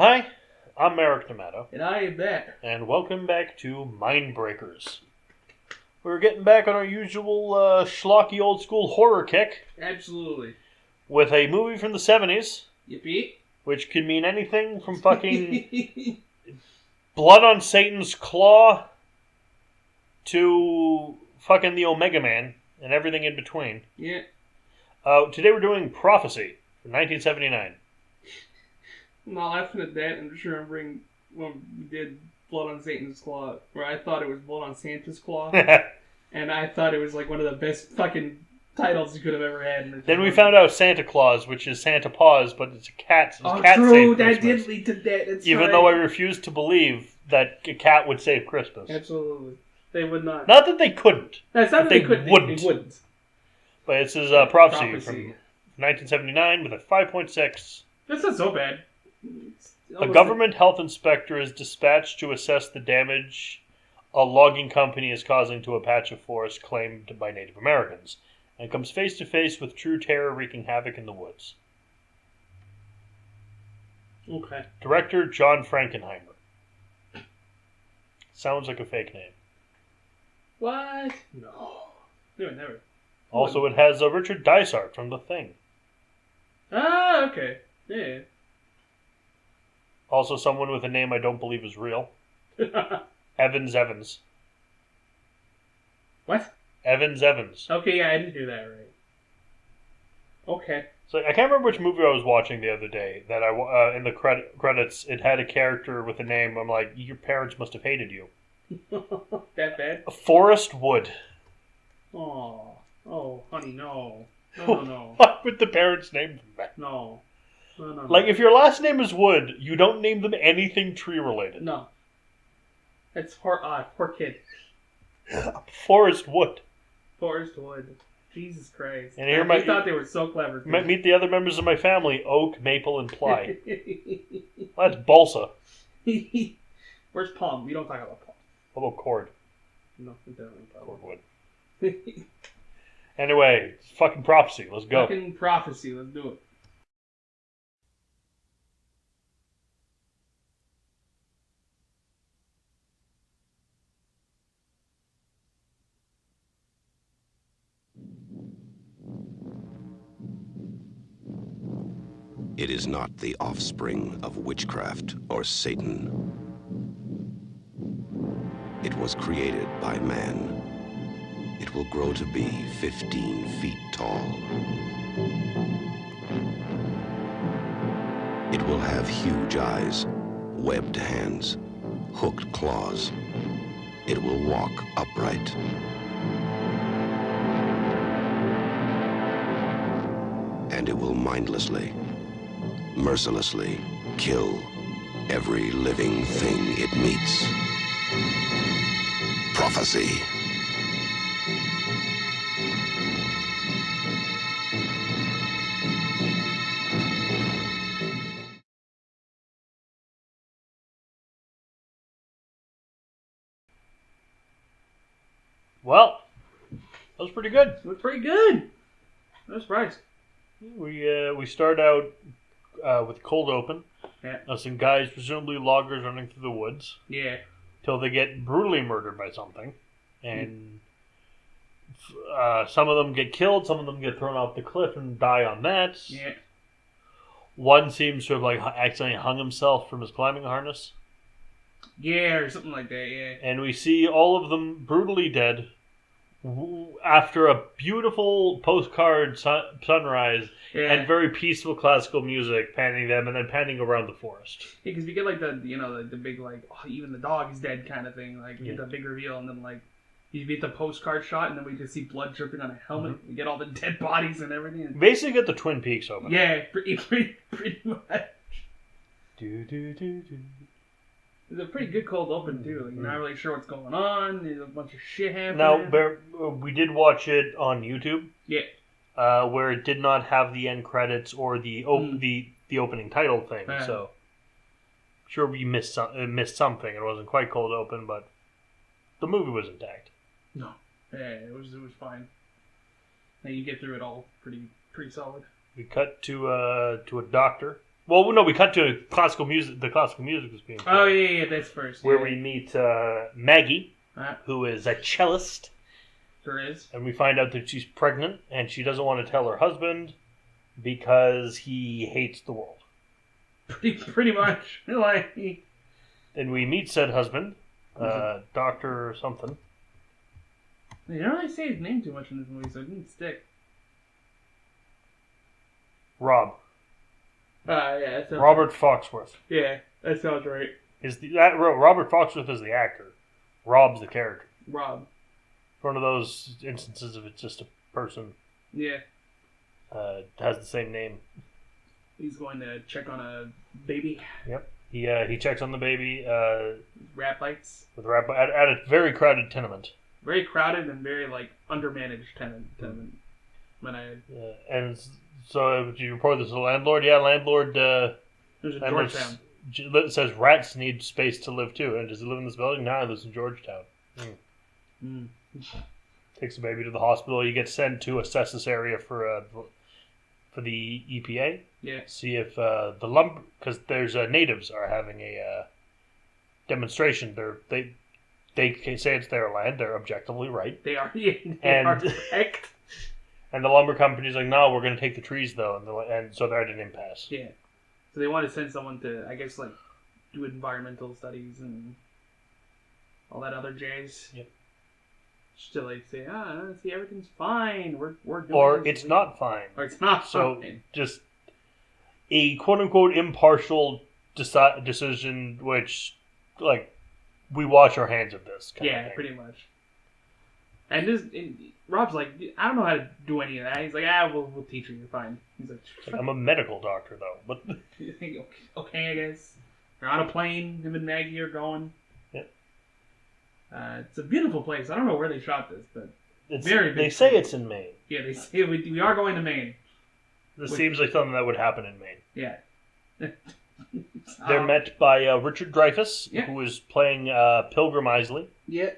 Hi, I'm Eric D'Amato, And I am that. and welcome back to Mindbreakers. We're getting back on our usual schlocky old school horror kick Absolutely. with a movie from the 70s, Yippee. which can mean anything from fucking Blood on Satan's Claw to fucking the Omega Man and everything in between. Yeah. Today we're doing Prophecy from 1979. I'm not laughing at that. I'm just remembering when we did Blood on Satan's Claw, where I thought it was Blood on Santa's Claw. And I thought it was like one of the best fucking titles you could have ever had. Then we found out Santa Claus, which is Santa Paws, but it's a cat. Oh, cat true. saved That Christmas. did lead to that. That's Even right. though I refuse to believe that a cat would save Christmas. Absolutely. They would not. Not that they couldn't. That's not that they couldn't. wouldn't. They wouldn't. But this is Prophecy from 1979 with a 5.6. That's not so bad. A government health inspector is dispatched to assess the damage a logging company is causing to a patch of forest claimed by Native Americans, and comes face to face with true terror wreaking havoc in the woods. Okay. Director John Frankenheimer. Sounds like a fake name. What? No. Never. Also, it has Richard Dysart from The Thing. Ah, okay. Yeah. Also, someone with a name I don't believe is real. Evans. What? Evans. Okay, yeah, I didn't do that right. Okay. So I can't remember which movie I was watching the other day that I in the credits it had a character with a name. I'm like, your parents must have hated you. That bad? Forrest Wood. Oh, honey, no. No. What would the parents name them that? No. Like, if your last name is Wood, you don't name them anything tree-related. No. That's poor kid. Forrest Wood. Forrest Wood. Jesus Christ. And here I thought they were so clever. Meet the other members of my family, Oak, Maple, and Ply. Well, that's balsa. Where's Palm? We don't talk about Palm. How about cord? No, we don't talk about Cordwood. Anyway, fucking Prophecy. Let's go. Fucking Prophecy. Let's do it. It is not the offspring of witchcraft or Satan. It was created by man. It will grow to be 15 feet tall. It will have huge eyes, webbed hands, hooked claws. It will walk upright. And it will mindlessly, mercilessly kill every living thing it meets. Prophecy. Well, that was pretty good. It was pretty good. I was surprised. We start out with cold open. Yeah. Some guys, presumably loggers, running through the woods. Yeah. Till they get brutally murdered by something. And some of them get killed, some of them get thrown off the cliff and die on that. Yeah. One seems to have accidentally hung himself from his climbing harness. Yeah, or something like that, yeah. And we see all of them brutally dead after a beautiful postcard sunrise and very peaceful classical music panning them and then panning around the forest. Yeah, because you get the big even the dog is dead kind of thing. Like, you get the big reveal and then you get the postcard shot and then we just see blood dripping on a helmet. We get all the dead bodies and everything. And basically get the Twin Peaks open. Yeah, pretty much. It's a pretty good cold open, too. Like, you're not really sure what's going on. There's a bunch of shit happening. Now, we did watch it on YouTube. Yeah. Where it did not have the end credits or the opening title thing. So, sure we missed something. It wasn't quite cold open, but the movie was intact. No. Yeah, it was fine. And you get through it all pretty solid. We cut to a doctor Well, no, we cut to classical music. The classical music was being played. Oh, yeah, that's first. Where yeah. we meet Maggie, who is a cellist. Sure is. And we find out that she's pregnant, and she doesn't want to tell her husband because he hates the world. Pretty much. Like, And we meet said husband, Dr. something. they don't really say his name too much in this movie, so it didn't stick. Rob. Yeah. Robert Foxworth. Yeah, that sounds right. Robert Foxworth is the actor. Rob's the character. Rob. One of those instances of it's just a person. Yeah. Has the same name. He's going to check on a baby. Yep. He checks on the baby. Rat bites. With at a very crowded tenement. Very crowded and very undermanaged tenement. And so did you report this to the landlord? Yeah, landlord. There's a Georgetown. It says rats need space to live too. And does he live in this building? No, he lives in Georgetown. Takes the baby to the hospital. You get sent to assess this area for the EPA. Yeah. See if the lumber, because there's natives are having a demonstration. They say it's their land. They're objectively right. They are. Yeah, they are correct. And the lumber company's like, no, we're going to take the trees though, and so they're at an impasse. Yeah. So they want to send someone to, I guess, do environmental studies and all that other jazz. Yep. Still, say, see, everything's fine. We're doing Or this it's not fine. Or it's not so fine. Just a quote unquote impartial decision, which we wash our hands of this. Kind of thing. Pretty much. And Rob's like, I don't know how to do any of that. He's like, we'll teach you. You're fine. He's like, I'm a medical doctor though, but okay, I guess. They're on a plane. Him and Maggie are going. It's a beautiful place. I don't know where they shot this, but it's very big. They say it's in Maine. Yeah, they say we are going to Maine. This seems like something that would happen in Maine. Yeah. They're met by Richard Dreyfuss, Yeah. who is playing Pilgrim Isley. Yeah.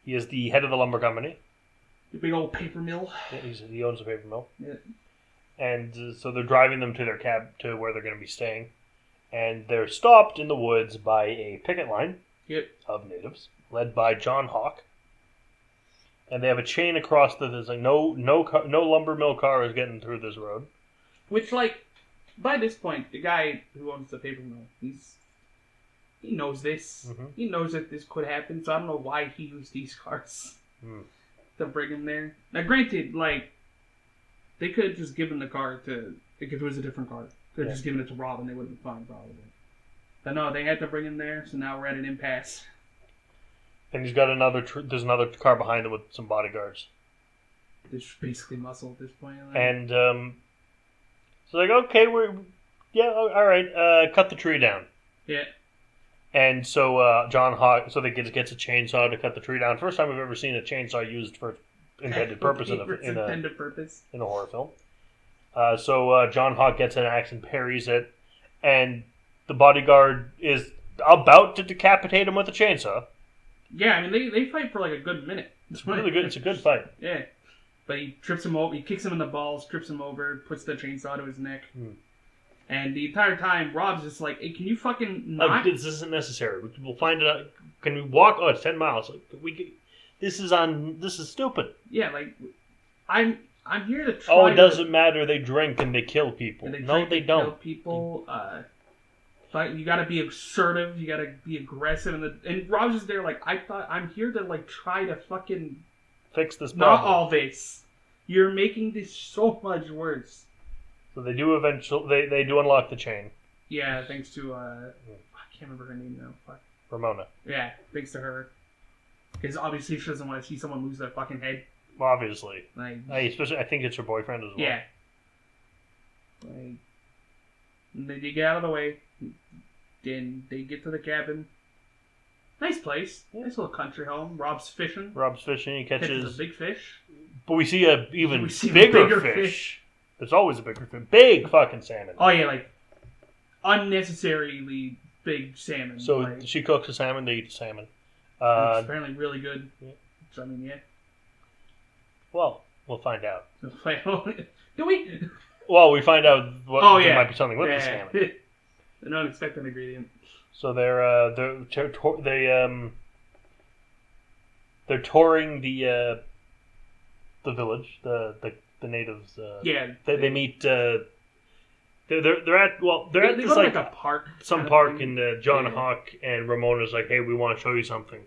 He is the head of the lumber company. The big old paper mill. Yeah, he owns a paper mill. Yeah. And so they're driving them to their cab to where they're going to be staying. And they're stopped in the woods by a picket line of natives, led by John Hawk. And they have a chain across there's no lumber mill car is getting through this road. Which, by this point, the guy who owns the paper mill, he knows this. Mm-hmm. He knows that this could happen, so I don't know why he used these cars to bring him there. Now, granted, they could have just given the car to, if it was a different car, could have just given it to Rob and they would have been fine, probably. But no, they had to bring him there, so now we're at an impasse. And he's got there's another car behind him with some bodyguards. It's basically muscle at this point. And so okay, all right, cut the tree down. Yeah. And so John Hawk, they gets a chainsaw to cut the tree down. First time I've ever seen a chainsaw used for intended purpose in a horror film. So John Hawk gets an axe and parries it, and the bodyguard is about to decapitate him with a chainsaw. Yeah, I mean they fight for a good minute. It's really good. It's a good fight. Yeah, but he trips him over. He kicks him in the balls, trips him over, puts the chainsaw to his neck. And the entire time, Rob's just like, "Hey, can you fucking not? This isn't necessary. We'll find it out. Can we walk? Oh, it's 10 miles. This is stupid. Yeah, I'm here to try. Oh, it doesn't matter. They drink and they kill people. And they don't. Kill people. But you gotta be assertive. You gotta be aggressive. And Rob's just there I'm here to try to fucking fix this problem. Not all this. You're making this so much worse. So they do eventually. They do unlock the chain. Yeah, thanks to I can't remember her name now. Fuck. Ramona. Yeah, thanks to her. Because obviously she doesn't want to see someone lose their fucking head. Obviously. Especially, I think it's her boyfriend as well. Yeah. They get out of the way. Then they get to the cabin. Nice place. Nice little country home. Rob's fishing. He catches a big fish. But we see a even bigger fish. There's always a bigger fish. Big fucking salmon. Oh yeah, unnecessarily big salmon. So she cooks the salmon, they eat the salmon. It's apparently really good. Yeah. So, I mean, yeah. Well, we'll find out. Do we? Well, we find out there might be something with the salmon. An unexpected ingredient. So they're touring the village, the natives. They meet. They're at They this go to like a park. some park, and John Hawk and Ramona's like, hey, we want to show you something.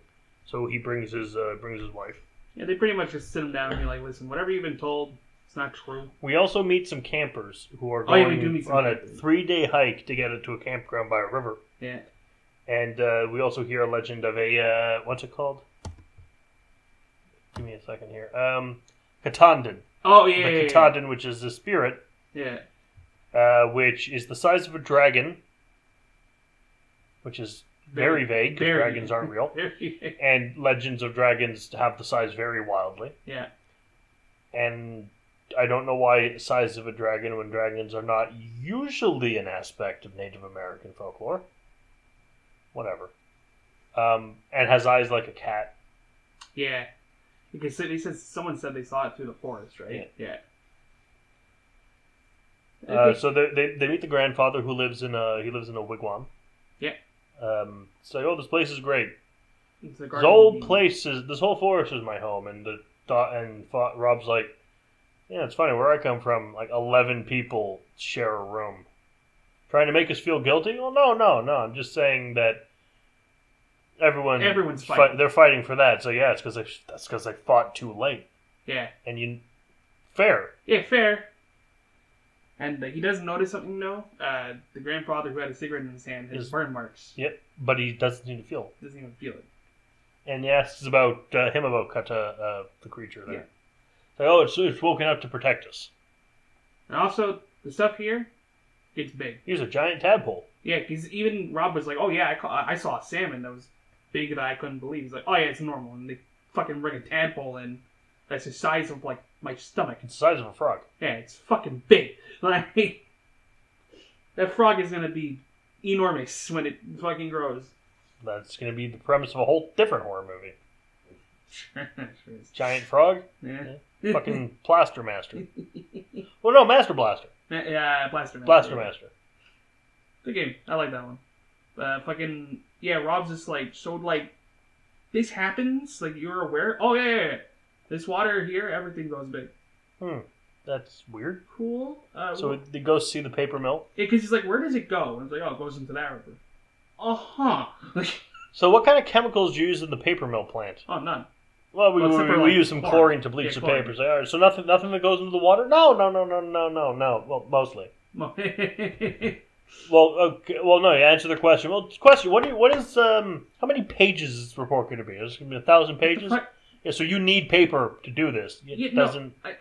So he brings his wife. Yeah, they pretty much just sit him down and be like, listen, whatever you've been told, it's not true. We also meet some campers who are going on a campers. 3-day hike to get to a campground by a river. Yeah. And we also hear a legend of a, what's it called? Give me a second here. Katandon. Oh, yeah, The Katandon, which is a spirit. Yeah. Which is the size of a dragon. Which is very vague, because dragons aren't real. And legends of dragons have the size very wildly. Yeah. And I don't know why size of a dragon when dragons are not usually an aspect of Native American folklore. Whatever. And has eyes like a cat. Yeah. Because someone said they saw it through the forest, right? Yeah. So they meet the grandfather who lives in a wigwam. Yeah. So this place is great. This whole forest is my home, and Rob's like, yeah, it's funny where I come from. Like 11 people share a room, trying to make us feel guilty. Well, no. I'm just saying that everyone's fighting. They're fighting for that. So yeah, it's because they fought too late. Yeah. And fair. Yeah, fair. And he doesn't notice something, though. The grandfather who had a cigarette in his hand has burn marks. Yep, but he doesn't seem to feel it. Doesn't even feel it. And he asks about him about Kata, the creature there. Yeah. Like, it's woken up to protect us. And also, the stuff here gets big. Here's a giant tadpole. Yeah, because even Rob was like, oh yeah, I saw a salmon that was big that I couldn't believe. He's like, oh yeah, it's normal. And they fucking bring a tadpole in that's the size of, like, my stomach. It's the size of a frog. Yeah, it's fucking big. Like, that frog is going to be enormous when it fucking grows. That's going to be the premise of a whole different horror movie. Sure is. Giant frog? Yeah. Fucking Plaster Master. Well, no, Master Blaster. Yeah, Blaster Master. Blaster Master. Good game. I like that one. Rob's just like, so, like, this happens? Like, you're aware? Oh, yeah. This water here, everything goes big. That's weird. Cool. So they go see the paper mill? Yeah, because he's like, where does it go? And it's like, oh, it goes into that river. Uh-huh. So what kind of chemicals do you use in the paper mill plant? Oh, none. Well, we use some chlorine to bleach the papers. All right, so nothing that goes into the water? No. Well, mostly. No. You answer the question. Well, question. What is how many pages is this report going to be? Is it going to be 1,000 pages? Yeah, so you need paper to do this.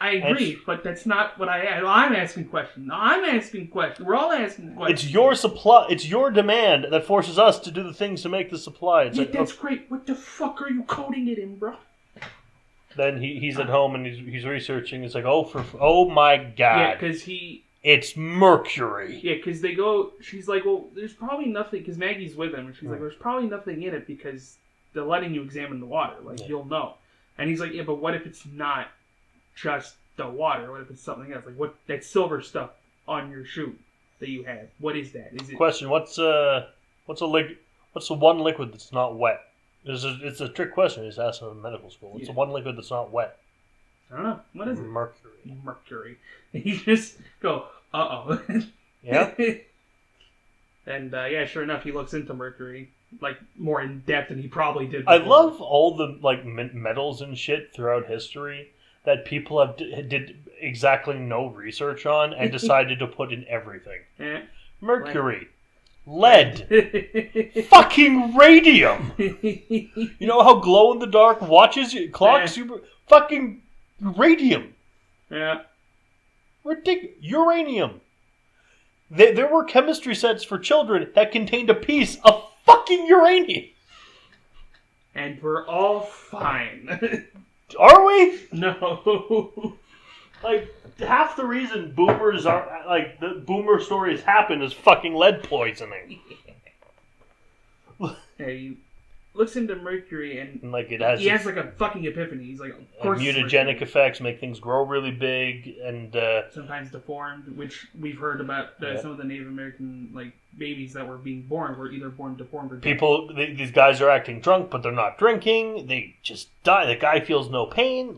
I agree, but that's not what I'm asking questions. We're all asking questions. It's your supply. It's your demand that forces us to do the things to make the supply. That's great. What the fuck are you coding it in, bro? Then he's at home and he's researching. It's like, oh my god. Yeah, because it's mercury. Yeah, because they go. She's like, well, there's probably nothing. Because Maggie's with him, and she's like, there's probably nothing in it because they're letting you examine the water. Like, you'll know. And he's like, yeah, but what if it's not just the water? What if it's something else? Like, what that silver stuff on your shoe that you had? What is that? Is it? Question: What's the one liquid that's not wet? It's a trick question. He's asking in medical school. What's the one liquid that's not wet? I don't know. What is it? Mercury. And you just go, uh-oh. Yeah. And sure enough, he looks into mercury. Like, more in depth than he probably did before. I love all the, like, metals and shit throughout history that people did exactly no research on and decided to put in everything. Mercury. Lead. Fucking radium. You know how glow-in-the-dark watches, clocks, fucking radium. Yeah. Ridiculous. Uranium. There were chemistry sets for children that contained a piece of fucking uranium. And we're all fine. Are we? No. Like, half the reason boomers are, like, the boomer stories happen is fucking lead poisoning. Yeah, he looks into mercury and like he has like a fucking epiphany. He's like, of course, mutagenic effects make things grow really big and sometimes deformed, which we've heard about some of the Native American like babies that were being born were either born deformed or dead. These guys are acting drunk, but they're not drinking. They just die. The guy feels no pain.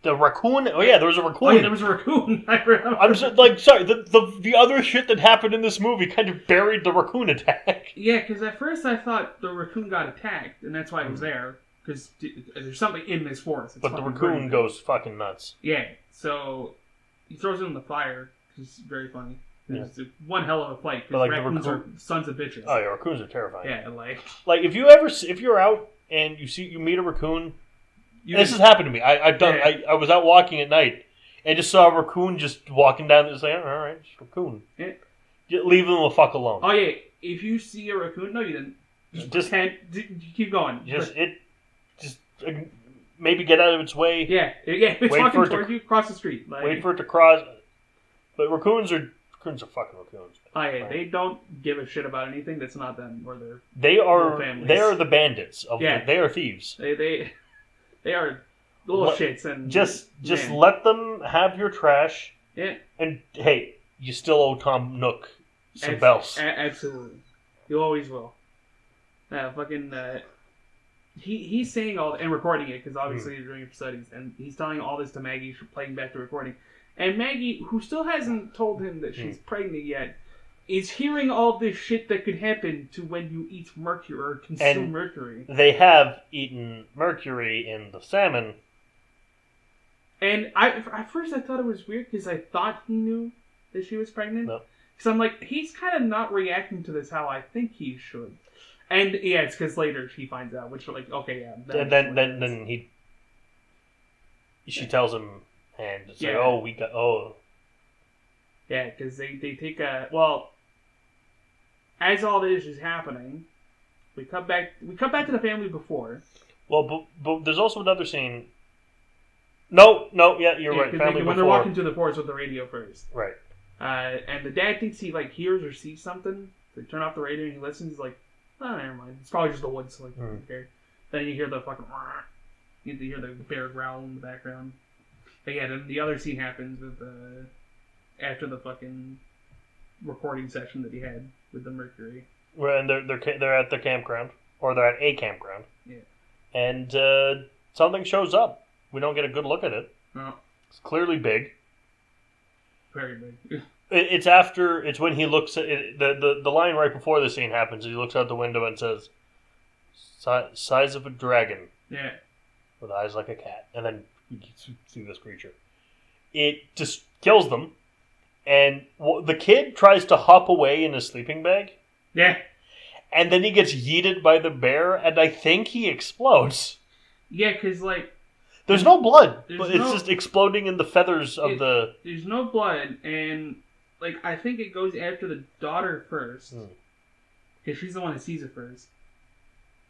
The raccoon. Oh yeah, there was a raccoon. Oh yeah, there was a raccoon. I'm sorry. The other shit that happened in this movie kind of buried the raccoon attack. Yeah, because at first I thought the raccoon got attacked, and that's why it was there. Because there's something in this forest. But the raccoon goes fucking nuts. Yeah, so he throws it in the fire, which is very funny. It's one hell of a fight, because raccoons are sons of bitches. Oh yeah, raccoons are terrifying. Yeah, if you're out and you meet a raccoon, this has happened to me. I was out walking at night and just saw a raccoon just walking down and saying, all right, it's a raccoon. Yeah. Leave them the fuck alone. Oh yeah, if you see a raccoon, no you didn't. Just keep going. Maybe get out of its way. Yeah. It's walking towards you, cross the street. Wait for it to cross. But raccoons are fucking raccoons. Oh yeah, they don't give a shit about anything that's not them or their families. They are the bandits. They are thieves. They are little shits, and just let them have your trash. Yeah. And hey, you still owe Tom Nook some bells. Absolutely, you always will. He's saying all and recording it because obviously he's doing it for studies, and he's telling all this to Maggie, playing back the recording. And Maggie, who still hasn't told him that she's pregnant yet, is hearing all this shit that could happen to when you eat mercury or consume mercury. They have eaten mercury in the salmon. And at first I thought it was weird because I thought he knew that she was pregnant. No. Because I'm like, he's kind of not reacting to this how I think he should. And yeah, it's because later she finds out, which okay, yeah. And then she tells him. And it's yeah, because they take as all this is happening, we cut back to the family before. Well, but there's also another scene. No, yeah, you're right. Family when they're walking through the forest with the radio first, right? And the dad thinks he hears or sees something. They turn off the radio and he listens. He's like, oh, never mind. It's probably just the woods. Okay. Then you hear the fucking. You hear the bear growl in the background. But yeah, then the other scene happens with after the fucking recording session that he had with the mercury. Well, and they're at the campground, or they're at a campground. Yeah. And something shows up. We don't get a good look at it. No. It's clearly big. Very big. It's when he looks at it, the line right before the scene happens. He looks out the window and says, "Size of a dragon." Yeah. With eyes like a cat, and then you see this creature. It just kills them, and the kid tries to hop away in a sleeping bag. Yeah. And then he gets yeeted by the bear, and I think he explodes. Yeah, because, there's no blood, but it's just exploding in the feathers of the... There's no blood, and, I think it goes after the daughter first. Because she's the one that sees it first.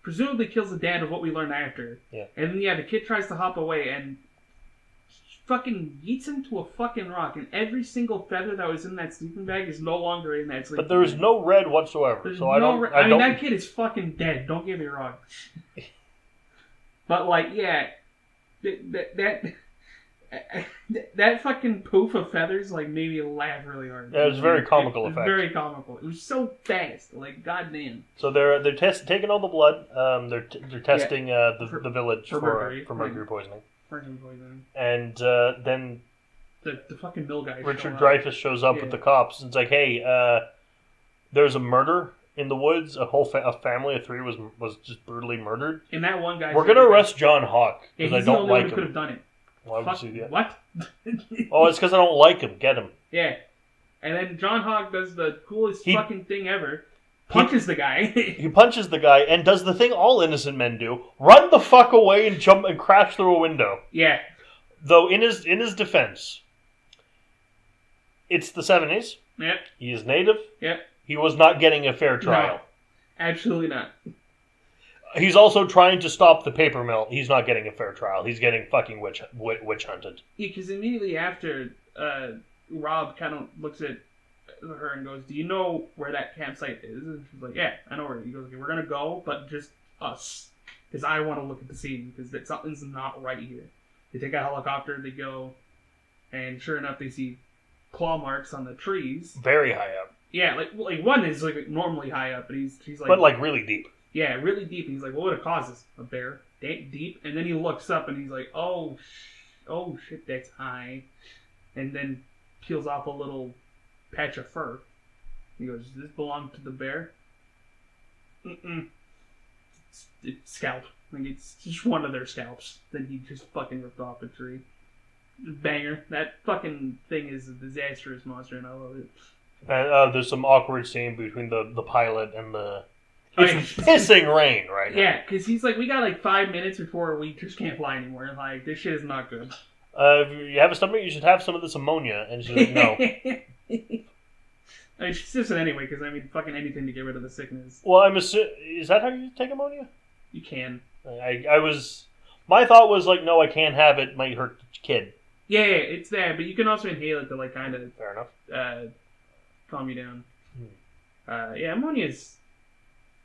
Presumably kills the dad of what we learn after. Yeah. And then, the kid tries to hop away, and fucking yeets him to a fucking rock, and every single feather that was in that sleeping bag is no longer in that sleeping bag. But there is no red whatsoever. There's so no I don't. I mean, that kid is fucking dead. Don't get me wrong. But yeah, that fucking poof of feathers made me laugh really hard. Yeah, it was very comical effect. Very comical. It was so fast. Goddamn. So they're taking all the blood. They're testing the village for mercury poisoning. And then the fucking mill guy. Richard Dreyfuss shows up with the cops and it's like, hey, there's a murder in the woods. A whole family of 3 was just brutally murdered. And that one guy. We're gonna arrest John Hawk because I don't like him. Could have done it. Why would you do that? What? Oh, it's because I don't like him. Get him. Yeah. And then John Hawk does the coolest fucking thing ever. Punches the guy. He punches the guy and does the thing all innocent men do: run the fuck away and jump and crash through a window. Yeah. Though in his defense, it's the 70s. Yep. He is native. Yep. He was not getting a fair trial. No, absolutely not. He's also trying to stop the paper mill. He's not getting a fair trial. He's getting fucking witch hunted. Yeah, because immediately after, Rob kind of looks at her and goes, "Do you know where that campsite is?" And she's like, "Yeah, I know where." He goes, "Okay, we're gonna go, but just us, because I want to look at the scene because something's not right here." They take a helicopter, they go, and sure enough, they see claw marks on the trees. Very high up. Yeah, like one is like normally high up, but he's like, but like really deep. Yeah, really deep. And he's like, "What would it cause this? A bear? Deep?" And then he looks up and he's like, "Oh shit, that's high." And then peels off a little patch of fur. He goes, "Does this belong to the bear?" Mm-mm. It's scalp. Like, it's just one of their scalps. Then he just fucking ripped off a tree. Banger. That fucking thing is a disastrous monster, and I love it. And there's some awkward scene between the pilot and the... It's Oh, pissing rain right now. Yeah, because he's like, we got like 5 minutes before we just can't fly anymore. Like, this shit is not good. If you have a stomach, you should have some of this ammonia. And she's like, no. I mean, she says it anyway, because I mean, fucking anything to get rid of the sickness. Well, I'm assuming... Is that how you take ammonia? You can. I was... My thought was like, no, I can't have it. It might hurt the kid. Yeah, it's there, but you can also inhale it to like kind of... Fair enough. Calm you down. Yeah, ammonia is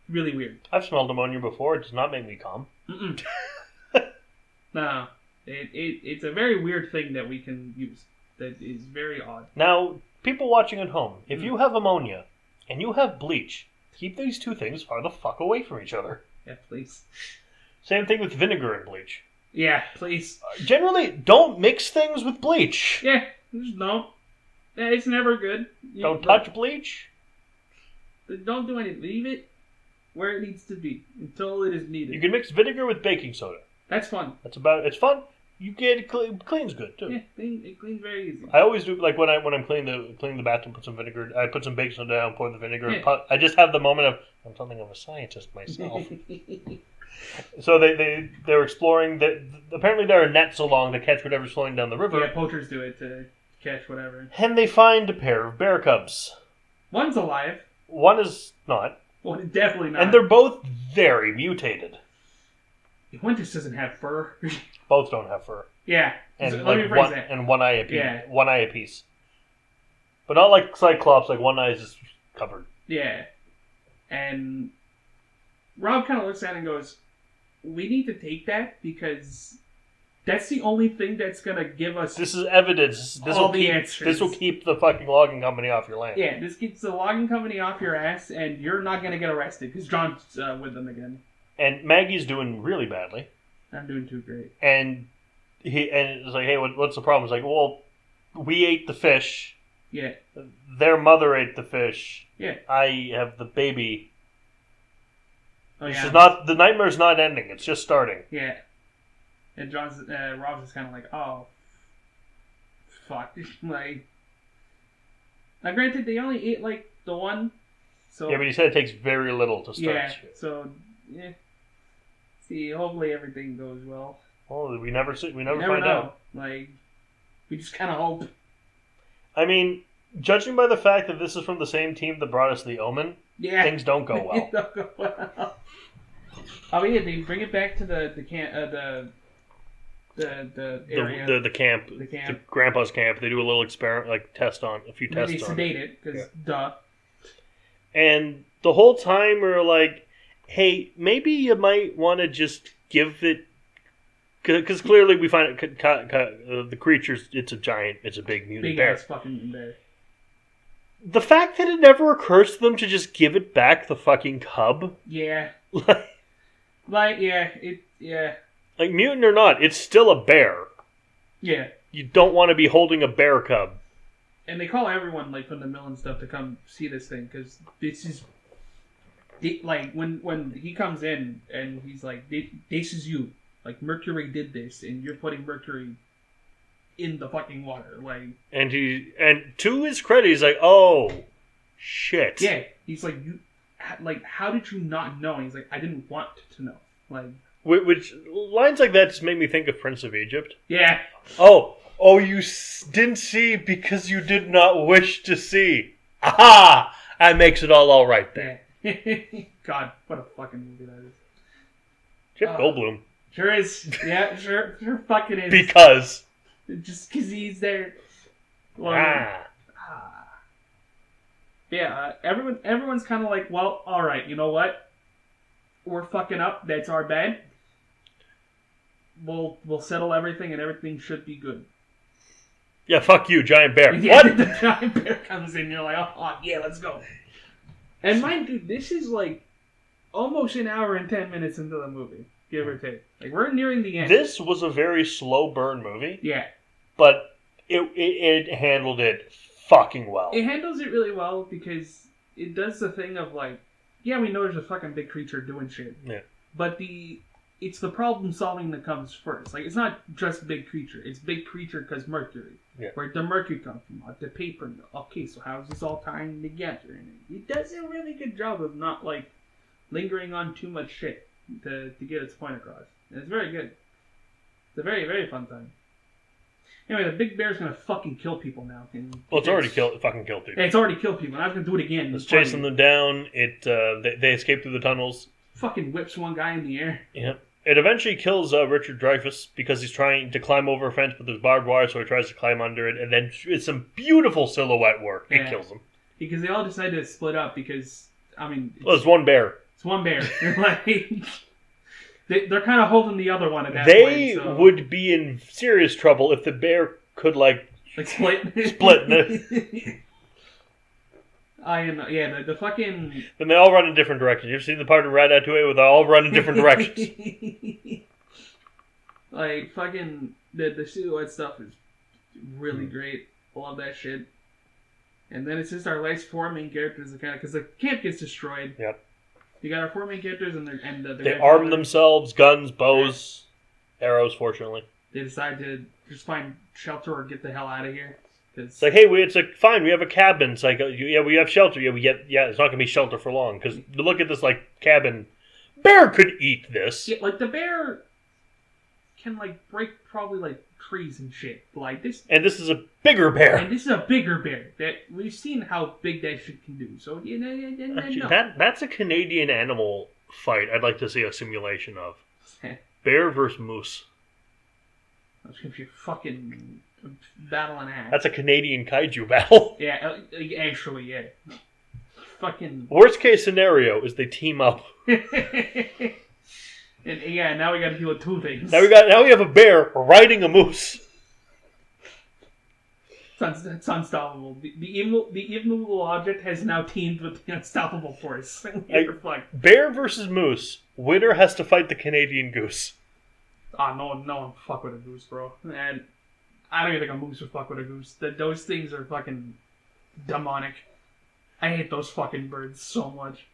really weird. I've smelled ammonia before. It does not make me calm. Mm-mm. No. It's a very weird thing that we can use. That is very odd. Now, people watching at home, if you have ammonia and you have bleach, keep these two things far the fuck away from each other. Yeah, please. Same thing with vinegar and bleach. Yeah, please. Generally, don't mix things with bleach. Yeah, just don't. Yeah, it's never good. Don't touch bleach. Don't do anything. Leave it where it needs to be until it is needed. You can mix vinegar with baking soda. That's fun. It's fun. You get it cleans good too. Yeah, it cleans very easy. I always do like when I'm cleaning the bathroom, put some vinegar. I put some baking soda down, pour the vinegar. Yeah. I just have the moment of I'm something of a scientist myself. So they're exploring that. Apparently there are nets along to catch whatever's flowing down the river. Yeah, poachers do it to catch whatever. And they find a pair of bear cubs. One's alive. One is not. One definitely not. And they're both very mutated. One just doesn't have fur. Both don't have fur. Yeah. And So, like let me phrase that. and one eye apiece. Yeah. One eye apiece. But not like Cyclops, like one eye is just covered. Yeah. And Rob kind of looks at it and goes, "We need to take that because that's the only thing that's going to give us This is evidence. This all will the keep, answers." This will keep the fucking logging company off your land. Yeah, this gets the logging company off your ass, and you're not going to get arrested because John's with them again. And Maggie's doing really badly. I'm doing too great. And it's like, hey, what's the problem? It's like, well, we ate the fish. Yeah. Their mother ate the fish. Yeah. I have the baby. Oh, This yeah. is not, the nightmare's not ending. It's just starting. Yeah. And Rob's just kind of like, oh, fuck. Like, now granted, they only ate like the one. So Yeah, but he said it takes very little to start. yeah. So yeah. See, hopefully everything goes well. Well, we never You find never know. out. Like, we just kind of hope. I mean, judging by the fact that this is from the same team that brought us The Omen, Yeah. things don't go well. It don't go well. Oh yeah, they bring it back to the area. The camp, The camp. the grandpa's camp. They do a little experiment, like a few They tests on it. sedate it because duh. And the whole time we're like, hey, maybe you might want to just give it... Because clearly we find it, the creature's, it's a big mutant Big bear. ass fucking bear. The fact that it never occurs to them to just give it back the fucking cub, Yeah. like Yeah. mutant or not, it's still a bear. Yeah. You don't want to be holding a bear cub. And they call everyone like from the mill and stuff to come see this thing because this is like when he comes in and he's like, "This is you. Like Mercury did this, and you're putting Mercury in the fucking water." Like, And to his credit, he's like, "Oh, shit." yeah, he's like, "You, like, how did you not know?" And he's like, "I didn't want to know." Like, Which lines like that just make me think of Prince of Egypt. yeah, Oh, you didn't see because you did not wish to see. Aha! That makes it all right then. yeah. God, what a fucking movie that is. Jeff Goldblum. Sure is. Yeah, sure fucking is. Because. Just because he's there. Well, yeah, everyone's kind of like, well, all right, you know what? We're fucking up. That's our bad. We'll settle everything, and everything should be good. Yeah, fuck you, giant bear. Yeah, What? the giant bear comes in, you're like, oh, yeah, let's go. And mind you, this is like almost an hour and 10 minutes into the movie, give or take. Like, we're nearing the end. This was a very slow burn movie. Yeah. But it handled it fucking well. It handles it really well because it does the thing of like, yeah, we know there's a fucking big creature doing shit. Yeah. But it's the problem solving that comes first. Like, it's not just big creature. It's big creature because mercury. Yeah. Where'd the mercury come from? The paper mill. Okay, so how's this all tying together? And it does a really good job of not, like, lingering on too much shit to get its point across. And it's very good. It's a very, very fun time. Anyway, the big bear's gonna fucking kill people now. Well, it's already fucking killed people. Yeah, it's already killed people. And I was gonna do it again. It's chasing them down. They escape through the tunnels. Fucking whips one guy in the air. Yeah. It eventually kills Richard Dreyfuss because he's trying to climb over a fence, but there's barbed wire, so he tries to climb under it, and then it's some beautiful silhouette work. It kills him. Because they all decided to split up because, I mean... It's one bear. It's one bear. They're kind of holding the other one at that point. They would be in serious trouble if the bear could, like split? Split. The fucking... Then they all run in different directions. You've seen the part of Ratatouille where they all run in different directions. Like, fucking... The silhouette stuff is really great. I love that shit. And then it's just our last four main characters, because the camp gets destroyed. Yep. You got our four main characters, and they arm themselves, guns, bows, arrows, fortunately. They decide to just find shelter or get the hell out of here. It's like, hey, fine, we have a cabin. It's like, yeah, we have shelter. Yeah, it's not going to be shelter for long. Because look at this, like, cabin. Bear could eat this. Yeah, like, the bear can, like, break probably, like, trees and shit. Like, this... And this is a bigger bear. And this is a bigger bear. That we've seen how big that shit can do. So, Actually, that's a Canadian animal fight I'd like to see a simulation of. Bear versus moose. That's going to be a fucking... battle and axe. That's a Canadian kaiju battle. Yeah, actually, yeah. Fucking... Worst case scenario is they team up. And yeah, now we got to deal with two things. Now we have a bear riding a moose. It's unstoppable. The immovable object has now teamed with the unstoppable force. Bear versus moose. Winner has to fight the Canadian goose. No one fuck with a goose, bro. And I don't even think a moose would fuck with a goose. Those things are fucking demonic. I hate those fucking birds so much.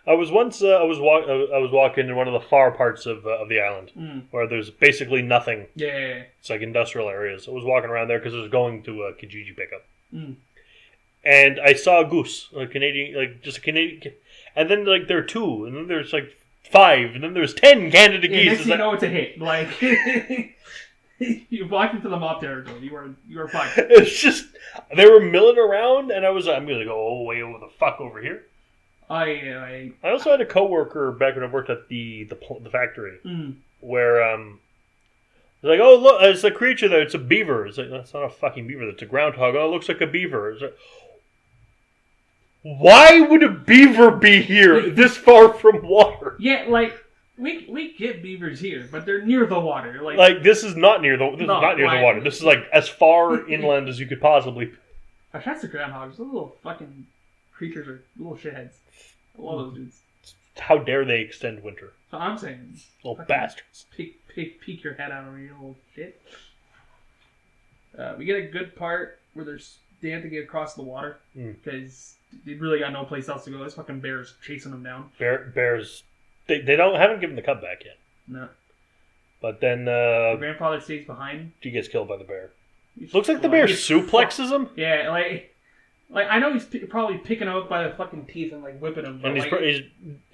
I was walking in one of the far parts of the island where there's basically nothing. Yeah. It's like industrial areas. I was walking around there because I was going to a Kijiji pickup. And I saw a goose, a Canadian, and then like there are two, and then there's like 5, and then there's 10 Canada geese. Next thing you know, it's a hit. Like you walked into the mob territory. You were fine. It's just they were milling around, and I'm gonna go way over the fuck over here. I also had a coworker back when I worked at the factory where it's like, oh look, it's a creature there. It's a beaver. It's like, that's not a fucking beaver. That's a groundhog. Oh, it looks like a beaver. It's like, why would a beaver be here this far from water? Yeah, like we get beavers here, but they're near the water. Like this is not near the water. This is like as far inland as you could possibly. That's the groundhogs. Those little fucking creatures are little shitheads. I love those dudes. How dare they extend winter? So I'm saying, little bastards. Peek your head out over your little shit. We get a good part where they have to get across the water because they really got no place else to go. This fucking bear's chasing them down. Bears, they haven't given the cub back yet. No. But then the grandfather stays behind. He gets killed by the bear. Looks like the bear suplexes him. Yeah, like I know he's probably picking him up by the fucking teeth and like whipping him. And he's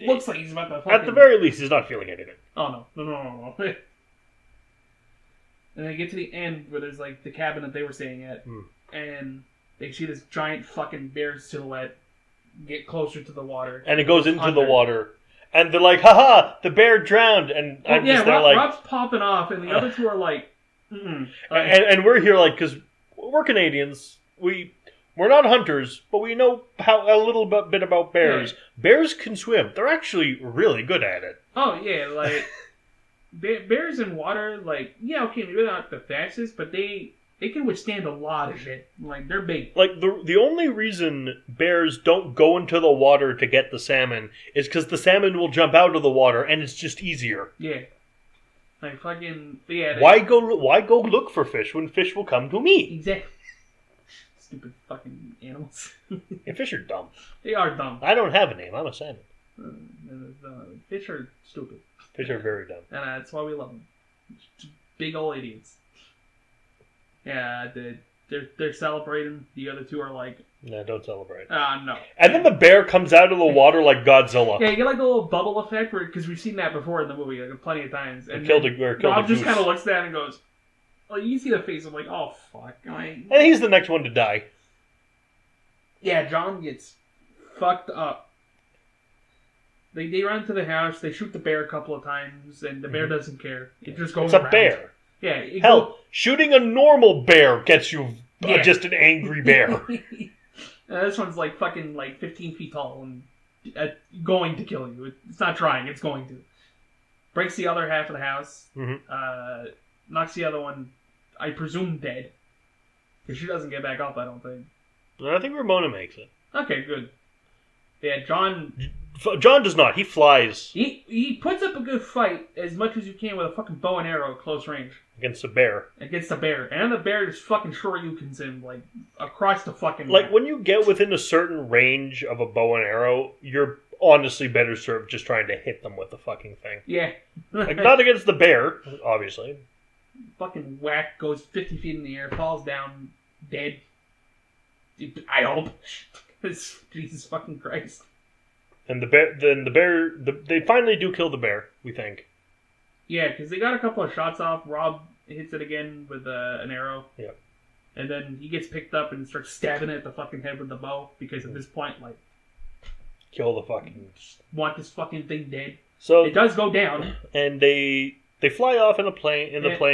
looks like he's about to. At the very least, he's not feeling anything. Oh no. And they get to the end where there's like the cabin that they were staying at, and they see this giant fucking bear silhouette get closer to the water, and it goes into the water, and they're like, "Haha, the bear drowned!" And I'm just there like, Rob's popping off, and the other two are like, and we're here like because we're Canadians, we're not hunters, but we know a little bit about bears. Yeah. Bears can swim. They're actually really good at it. Oh, yeah. Like, bears in water, like, yeah, okay, maybe they're not the fastest, but they They can withstand a lot of shit. Like, they're big. Like, the only reason bears don't go into the water to get the salmon is because the salmon will jump out of the water, and it's just easier. Yeah. Like, fucking... Yeah. Why go look for fish when fish will come to me? Exactly. Stupid fucking animals. Yeah, fish are dumb. They are dumb. I don't have a name. I'm a salmon. Fish are stupid. Fish are very dumb. And that's why we love them. Just big old idiots. Yeah, they're celebrating. The other two are like... No, don't celebrate. No. And then the bear comes out of the water like Godzilla. Yeah, you get like a little bubble effect, because we've seen that before in the movie like plenty of times. And killed a Rob just goose. kind of looks at it and goes... Well, you see the face of like, oh, fuck. And he's the next one to die. Yeah, John gets fucked up. They run to the house, they shoot the bear a couple of times, and the bear doesn't care. It just goes around. It's a bear. Yeah. Hell, shooting a normal bear gets you just an angry bear. This one's like fucking like 15 feet tall and going to kill you. It's not trying, it's going to. Breaks the other half of the house. Mm-hmm. Knocks the other one, I presume, dead. Because she doesn't get back up, I don't think. I think Ramona makes it. Okay, good. Yeah, John does not. He flies. He puts up a good fight as much as you can with a fucking bow and arrow at close range. Against the bear. Against the bear. And the bear is fucking shoryukens him, like, across the fucking... Like, when you get within a certain range of a bow and arrow, you're honestly better served just trying to hit them with the fucking thing. Yeah. Like, not against the bear, obviously. Fucking whack, goes 50 feet in the air, falls down, dead. I hope. Jesus fucking Christ. And they finally do kill the bear, we think. Yeah, because they got a couple of shots off. Rob hits it again with an arrow. Yeah. And then he gets picked up and starts stabbing it at the fucking head with the bow. Because at this point, like... Kill the fucking... Want this fucking thing dead. So it does go down. And they fly off in the plane,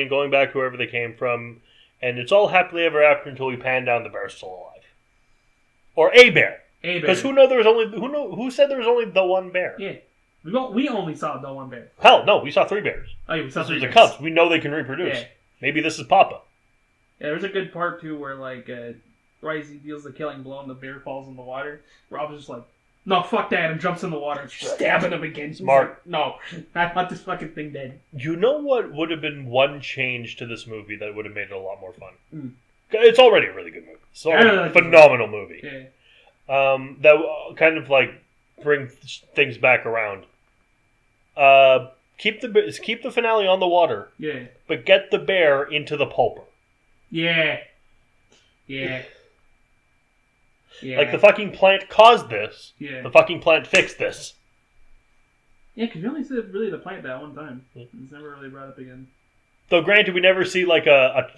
going back to wherever they came from. And it's all happily ever after until we pan down the bear's still alive. Or a bear. Because who said there was only the one bear? Yeah. We only saw the one bear. Hell, no, we saw 3 bears. Oh, yeah, we saw 3 bears. The cubs. We know they can reproduce. Yeah. Maybe this is Papa. Yeah, there's a good part, too, where, like, right as he deals the killing blow and the bear falls in the water, Rob's just like, no, fuck that, and jumps in the water and stabbing him again. Smart. Like, no, I want this fucking thing dead. You know what would have been one change to this movie that would have made it a lot more fun? It's already a really good movie. It's already a phenomenal movie. Yeah. That kind of, like, bring things back around. Keep the finale on the water. Yeah. But get the bear into the pulper. Yeah. Yeah. Yeah. Like, the fucking plant caused this. Yeah. The fucking plant fixed this. Yeah, because we only see really the plant that one time. It's never really brought up again. Though, granted, we never see like a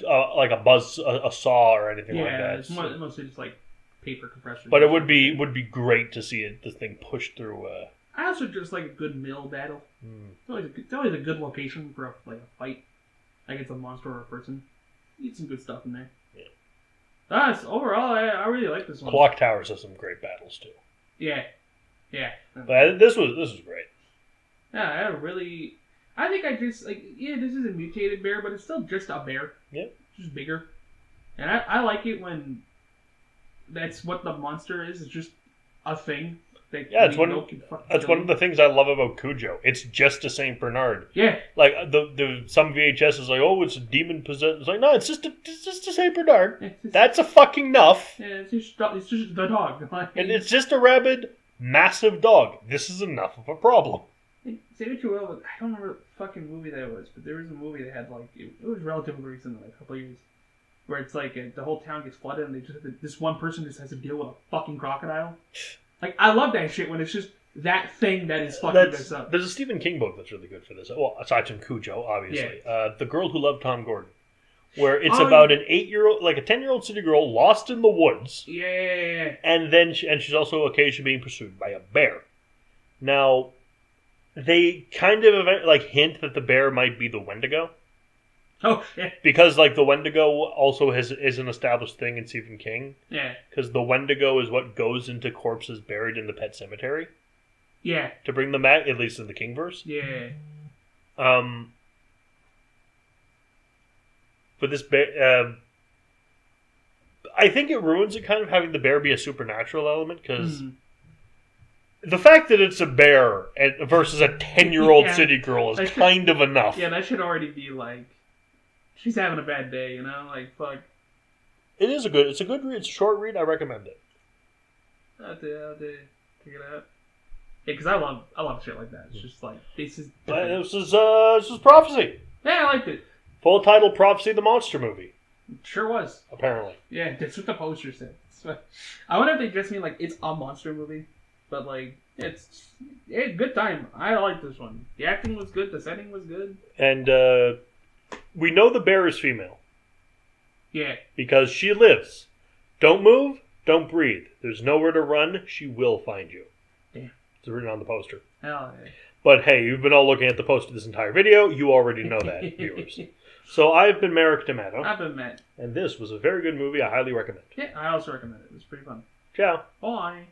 saw or anything like that. Yeah, it's mostly just like paper compressor. But it would be great to see this thing push through. I also just like a good mill battle. It's always a good location for a fight against a monster or a person. You get some good stuff in there. Yeah. Overall, I really like this one. Clock Towers has some great battles too. Yeah. But this was great. Yeah, I think I just this is a mutated bear, but it's still just a bear. Yeah. Just bigger. And I like it when that's what the monster is. It's just a thing. That's one of the things I love about Cujo. It's just a Saint Bernard. Yeah. Like the some VHS is like, oh, it's a demon possessed. It's like, no, it's just a Saint Bernard. That's a fucking enough. Yeah, it's just the dog. And it's just a rabid, massive dog. This is enough of a problem. Say what you will, but I don't remember what fucking movie that was, but there was a movie that had it was relatively recent, like a couple of years, where it's like the whole town gets flooded and this one person just has to deal with a fucking crocodile. Like, I love that shit when it's just that thing that is fucking this up. There's a Stephen King book that's really good for this. Well, aside from Cujo, obviously. Yeah. The Girl Who Loved Tom Gordon. Where it's about an 8-year-old, like a 10-year-old city girl lost in the woods. Yeah. And then she's also occasionally being pursued by a bear. Now, they kind of hint that the bear might be the Wendigo. Oh, shit. Because, the Wendigo also is an established thing in Stephen King. Yeah. Because the Wendigo is what goes into corpses buried in the pet cemetery. Yeah. To bring them back, at least in the Kingverse. Yeah. But this bear... I think it ruins it kind of having the bear be a supernatural element, because the fact that it's a bear versus a 10-year-old city girl is kind of enough. Yeah, that should already be like, she's having a bad day, Like, fuck. It's a good read. It's a short read. I recommend it. I'll check it out. Yeah, because I love shit like that. It's just like, this is Prophecy. Yeah, I liked it. Full title: Prophecy, the monster movie. Sure was. Apparently. Yeah, that's what the poster said. I wonder if they just mean like it's a monster movie, but like it's good time. I like this one. The acting was good. The setting was good. And we know the bear is female. Yeah. Because she lives. Don't move. Don't breathe. There's nowhere to run. She will find you. Yeah. It's written on the poster. Hell yeah. But hey, you've been all looking at the poster this entire video. You already know that, viewers. So I've been Merrick Tomato. I've been Matt. And this was a very good movie. I highly recommend. Yeah, I also recommend it. It was pretty fun. Ciao. Bye.